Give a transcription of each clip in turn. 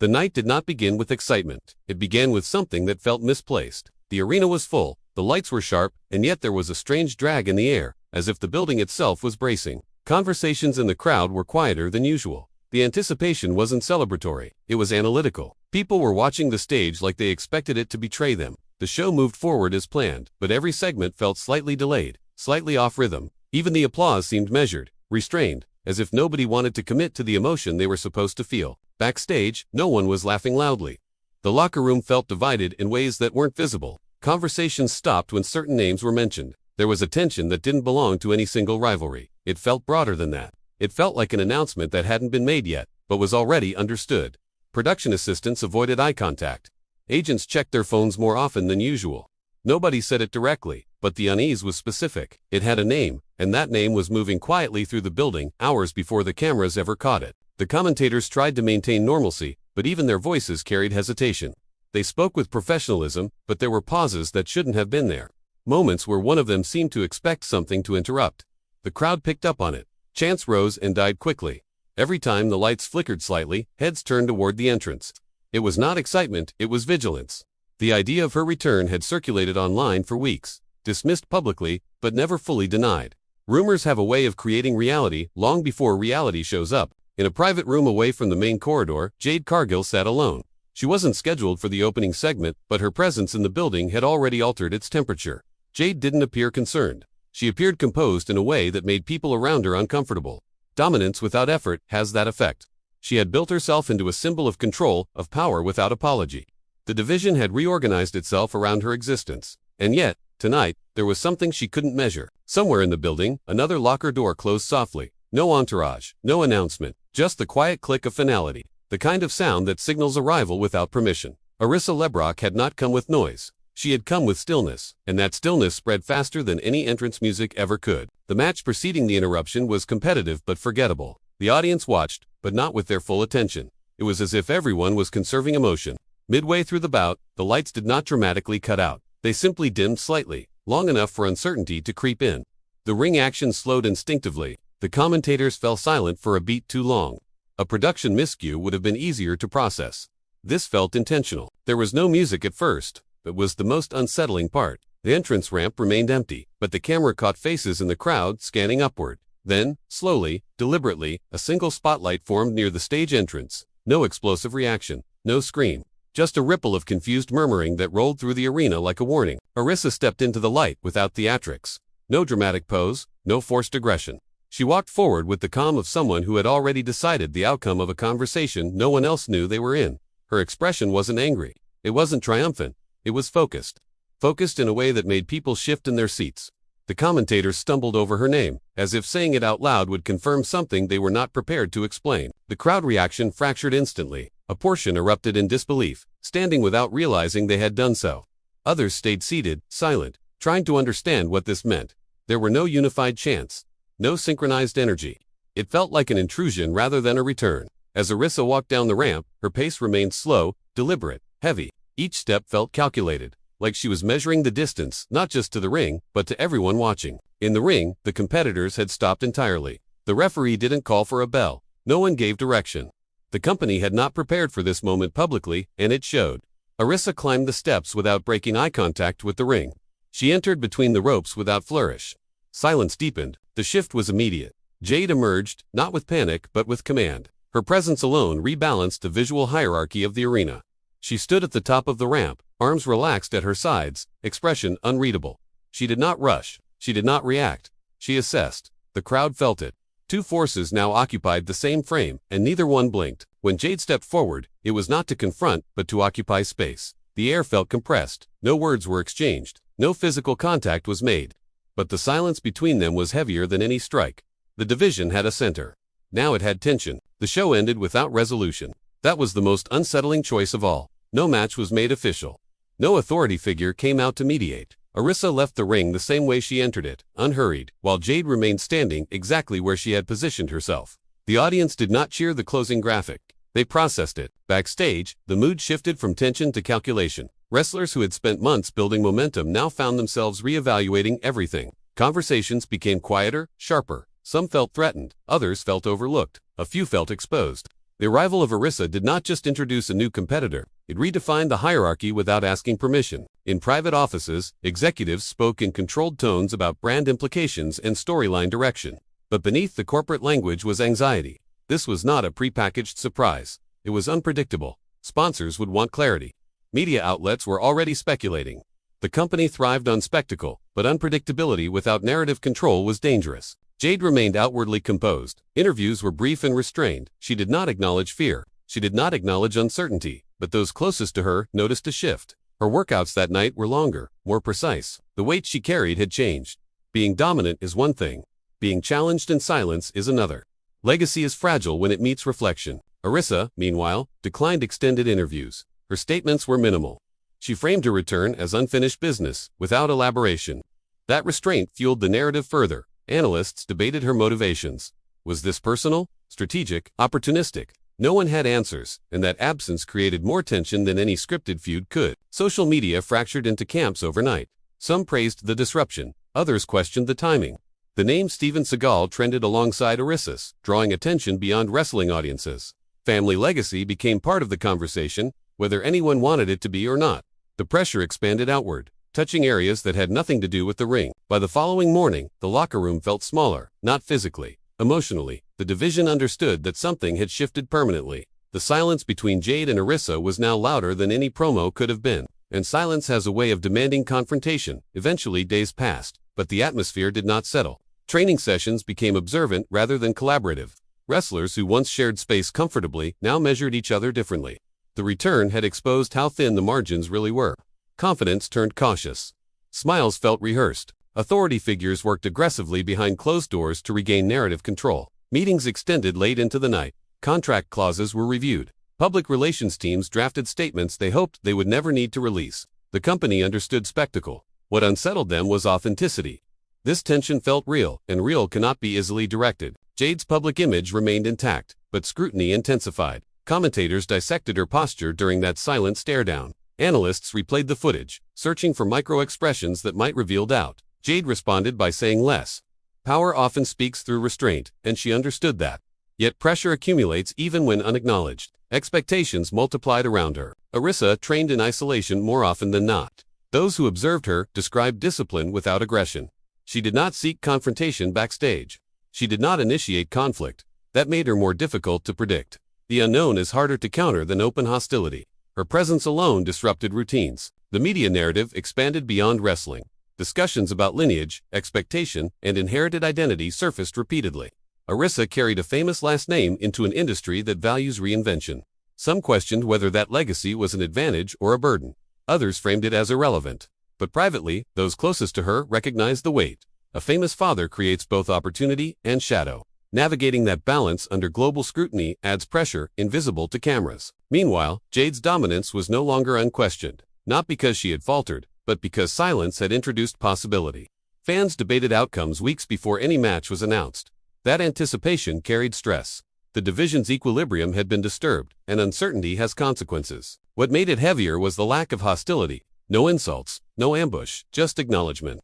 The night did not begin with excitement. It began with something that felt misplaced. The arena was full, the lights were sharp, and yet there was a strange drag in the air, as if the building itself was bracing. Conversations in the crowd were quieter than usual. The anticipation wasn't celebratory, it was analytical. People were watching the stage like they expected it to betray them. The show moved forward as planned, but every segment felt slightly delayed, slightly off rhythm. Even the applause seemed measured, restrained, as if nobody wanted to commit to the emotion they were supposed to feel. Backstage, no one was laughing loudly. The locker room felt divided in ways that weren't visible. Conversations stopped when certain names were mentioned. There was a tension that didn't belong to any single rivalry. It felt broader than that. It felt like an announcement that hadn't been made yet, but was already understood. Production assistants avoided eye contact. Agents checked their phones more often than usual. Nobody said it directly, but the unease was specific. It had a name, and that name was moving quietly through the building hours before the cameras ever caught it. The commentators tried to maintain normalcy, but even their voices carried hesitation. They spoke with professionalism, but there were pauses that shouldn't have been there. Moments where one of them seemed to expect something to interrupt. The crowd picked up on it. Chants rose and died quickly. Every time the lights flickered slightly, heads turned toward the entrance. It was not excitement, it was vigilance. The idea of her return had circulated online for weeks, dismissed publicly, but never fully denied. Rumors have a way of creating reality long before reality shows up. In a private room away from the main corridor, Jade Cargill sat alone. She wasn't scheduled for the opening segment, but her presence in the building had already altered its temperature. Jade didn't appear concerned. She appeared composed in a way that made people around her uncomfortable. Dominance without effort has that effect. She had built herself into a symbol of control, of power without apology. The division had reorganized itself around her existence. And yet, tonight, there was something she couldn't measure. Somewhere in the building, another locker door closed softly. No entourage, no announcement, just the quiet click of finality. The kind of sound that signals arrival without permission. Arissa LeBrock had not come with noise. She had come with stillness, and that stillness spread faster than any entrance music ever could. The match preceding the interruption was competitive but forgettable. The audience watched, but not with their full attention. It was as if everyone was conserving emotion. Midway through the bout, the lights did not dramatically cut out. They simply dimmed slightly, long enough for uncertainty to creep in. The ring action slowed instinctively. The commentators fell silent for a beat too long. A production miscue would have been easier to process. This felt intentional. There was no music at first. That was the most unsettling part. The entrance ramp remained empty, but the camera caught faces in the crowd scanning upward. Then, slowly, deliberately, a single spotlight formed near the stage entrance. No explosive reaction, no scream. Just a ripple of confused murmuring that rolled through the arena like a warning. Arissa stepped into the light without theatrics. No dramatic pose, no forced aggression. She walked forward with the calm of someone who had already decided the outcome of a conversation no one else knew they were in. Her expression wasn't angry. It wasn't triumphant. It was focused. Focused in a way that made people shift in their seats. The commentators stumbled over her name, as if saying it out loud would confirm something they were not prepared to explain. The crowd reaction fractured instantly. A portion erupted in disbelief, standing without realizing they had done so. Others stayed seated, silent, trying to understand what this meant. There were no unified chants. No synchronized energy. It felt like an intrusion rather than a return. As Arissa walked down the ramp, her pace remained slow, deliberate, heavy. Each step felt calculated, like she was measuring the distance, not just to the ring, but to everyone watching. In the ring, the competitors had stopped entirely. The referee didn't call for a bell. No one gave direction. The company had not prepared for this moment publicly, and it showed. Arissa climbed the steps without breaking eye contact with the ring. She entered between the ropes without flourish. Silence deepened. The shift was immediate. Jade emerged, not with panic, but with command. Her presence alone rebalanced the visual hierarchy of the arena. She stood at the top of the ramp, arms relaxed at her sides, expression unreadable. She did not rush. She did not react. She assessed. The crowd felt it. Two forces now occupied the same frame, and neither one blinked. When Jade stepped forward, it was not to confront, but to occupy space. The air felt compressed. No words were exchanged. No physical contact was made. But the silence between them was heavier than any strike. The division had a center. Now it had tension. The show ended without resolution. That was the most unsettling choice of all. No match was made official. No authority figure came out to mediate. Arissa left the ring the same way she entered it, unhurried, while Jade remained standing exactly where she had positioned herself. The audience did not cheer the closing graphic. They processed it. Backstage, the mood shifted from tension to calculation. Wrestlers who had spent months building momentum now found themselves reevaluating everything. Conversations became quieter, sharper. Some felt threatened, others felt overlooked, a few felt exposed. The arrival of Arissa did not just introduce a new competitor, it redefined the hierarchy without asking permission. In private offices, executives spoke in controlled tones about brand implications and storyline direction. But beneath the corporate language was anxiety. This was not a prepackaged surprise. It was unpredictable. Sponsors would want clarity. Media outlets were already speculating. The company thrived on spectacle, but unpredictability without narrative control was dangerous. Jade remained outwardly composed. Interviews were brief and restrained. She did not acknowledge fear. She did not acknowledge uncertainty, but those closest to her noticed a shift. Her workouts that night were longer, more precise. The weight she carried had changed. Being dominant is one thing. Being challenged in silence is another. Legacy is fragile when it meets reflection. Arissa, meanwhile, declined extended interviews. Her statements were minimal. She framed her return as unfinished business, without elaboration. That restraint fueled the narrative further. Analysts debated her motivations. Was this personal, strategic, opportunistic? No one had answers, and that absence created more tension than any scripted feud could. Social media fractured into camps overnight. Some praised the disruption, others questioned the timing. The name Steven Seagal trended alongside Arissa's, drawing attention beyond wrestling audiences. Family legacy became part of the conversation, whether anyone wanted it to be or not. The pressure expanded outward, touching areas that had nothing to do with the ring. By the following morning, the locker room felt smaller, not physically. Emotionally, the division understood that something had shifted permanently. The silence between Jade and Arissa was now louder than any promo could have been. And silence has a way of demanding confrontation. Eventually, days passed, but the atmosphere did not settle. Training sessions became observant rather than collaborative. Wrestlers who once shared space comfortably now measured each other differently. The return had exposed how thin the margins really were. Confidence turned cautious. Smiles felt rehearsed. Authority figures worked aggressively behind closed doors to regain narrative control. Meetings extended late into the night. Contract clauses were reviewed. Public relations teams drafted statements they hoped they would never need to release. The company understood spectacle. What unsettled them was authenticity. This tension felt real, and real cannot be easily directed. Jade's public image remained intact, but scrutiny intensified. Commentators dissected her posture during that silent stare-down. Analysts replayed the footage, searching for micro-expressions that might reveal doubt. Jade responded by saying less. Power often speaks through restraint, and she understood that. Yet pressure accumulates even when unacknowledged. Expectations multiplied around her. Arissa trained in isolation more often than not. Those who observed her described discipline without aggression. She did not seek confrontation backstage. She did not initiate conflict. That made her more difficult to predict. The unknown is harder to counter than open hostility. Her presence alone disrupted routines. The media narrative expanded beyond wrestling. Discussions about lineage, expectation, and inherited identity surfaced repeatedly. Arissa carried a famous last name into an industry that values reinvention. Some questioned whether that legacy was an advantage or a burden. Others framed it as irrelevant. But privately, those closest to her recognized the weight. A famous father creates both opportunity and shadow. Navigating that balance under global scrutiny adds pressure invisible to cameras. Meanwhile, Jade's dominance was no longer unquestioned, not because she had faltered, but because silence had introduced possibility. Fans debated outcomes weeks before any match was announced. That anticipation carried stress. The division's equilibrium had been disturbed, and uncertainty has consequences. What made it heavier was the lack of hostility. No insults, no ambush, just acknowledgement.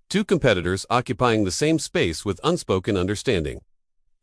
Two competitors occupying the same space with unspoken understanding.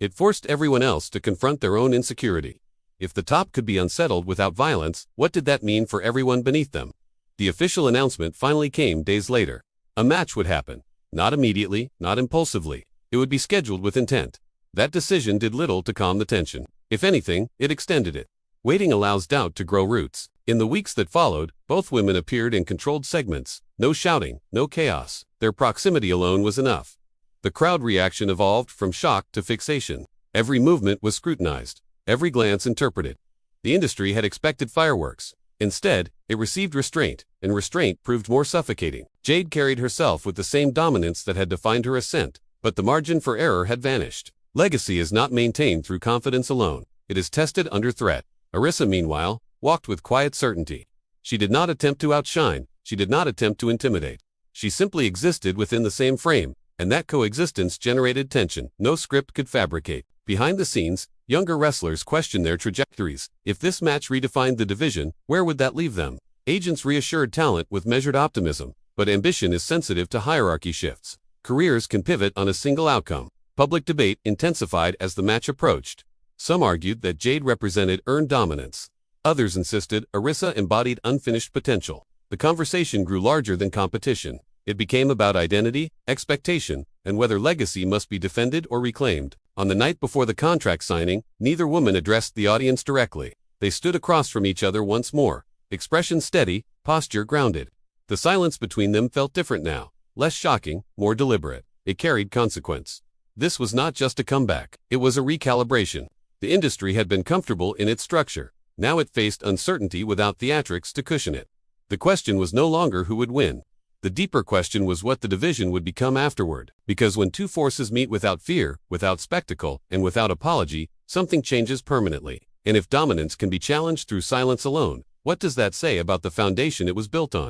It forced everyone else to confront their own insecurity. If the top could be unsettled without violence, what did that mean for everyone beneath them? The official announcement finally came days later. A match would happen. Not immediately, not impulsively. It would be scheduled with intent. That decision did little to calm the tension. If anything, it extended it. Waiting allows doubt to grow roots. In the weeks that followed, both women appeared in controlled segments. No shouting, no chaos. Their proximity alone was enough. The crowd reaction evolved from shock to fixation. Every movement was scrutinized. Every glance interpreted. The industry had expected fireworks. Instead, it received restraint, and restraint proved more suffocating. Jade carried herself with the same dominance that had defined her ascent, but the margin for error had vanished. Legacy is not maintained through confidence alone. It is tested under threat. Arissa, meanwhile, walked with quiet certainty. She did not attempt to outshine. She did not attempt to intimidate. She simply existed within the same frame, and that coexistence generated tension no script could fabricate. Behind the scenes, younger wrestlers questioned their trajectories. If this match redefined the division, where would that leave them? Agents reassured talent with measured optimism, but ambition is sensitive to hierarchy shifts. Careers can pivot on a single outcome. Public debate intensified as the match approached. Some argued that Jade represented earned dominance. Others insisted Arissa embodied unfinished potential. The conversation grew larger than competition. It became about identity, expectation, and whether legacy must be defended or reclaimed. On the night before the contract signing, neither woman addressed the audience directly. They stood across from each other once more, expression steady, posture grounded. The silence between them felt different now, less shocking, more deliberate. It carried consequence. This was not just a comeback, it was a recalibration. The industry had been comfortable in its structure. Now it faced uncertainty without theatrics to cushion it. The question was no longer who would win. The deeper question was what the division would become afterward. Because when two forces meet without fear, without spectacle, and without apology, something changes permanently. And if dominance can be challenged through silence alone, what does that say about the foundation it was built on?